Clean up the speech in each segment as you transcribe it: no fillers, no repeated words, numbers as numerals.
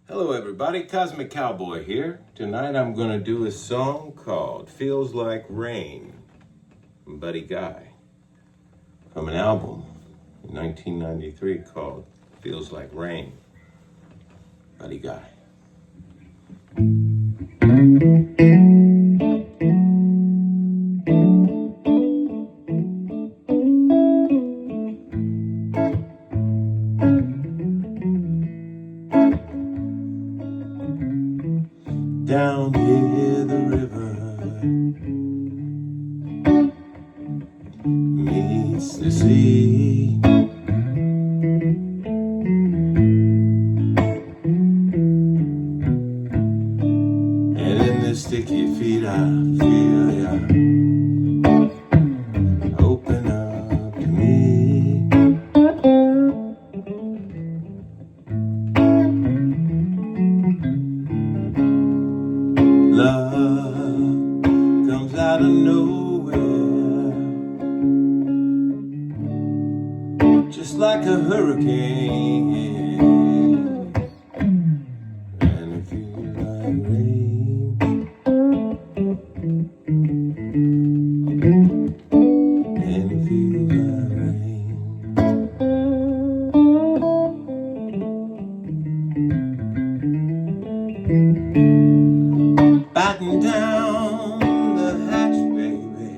Hello everybody, Cosmic Cowboy here. Tonight I'm going to do a song called Feels Like Rain from Buddy Guy from an album in 1993 called Feels Like Rain, Buddy Guy. Down here the river meets the sea, and in the sticky feet I feel ya open up to me. Love comes out of nowhere, just like a hurricane, and it feels like rain, and it feels like rain. Batten down the hatch, baby.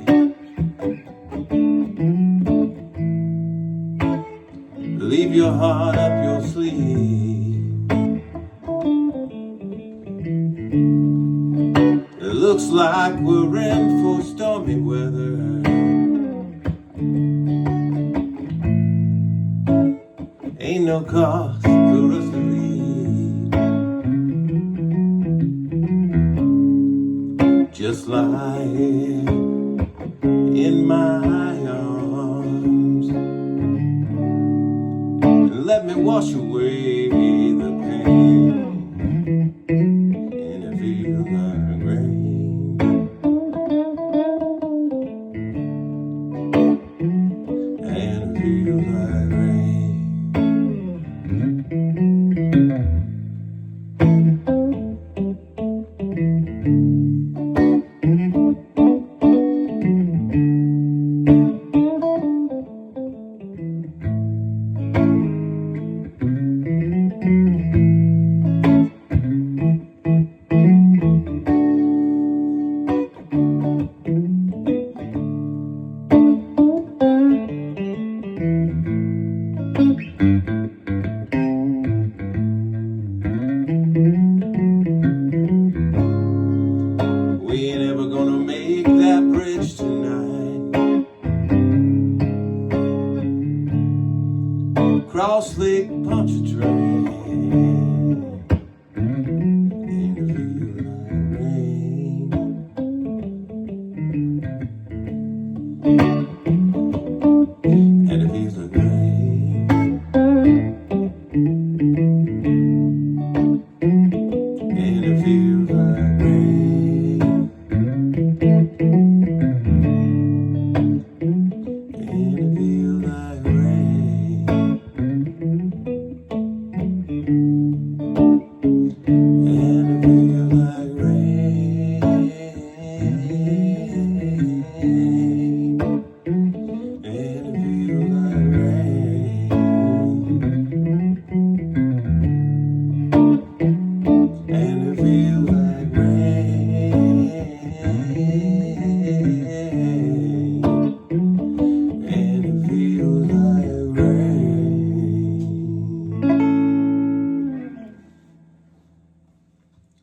Leave your heart up your sleeve. It looks like we're in for stormy weather. Ain't no cause for us to leave. Just lie here in my arms and let me wash away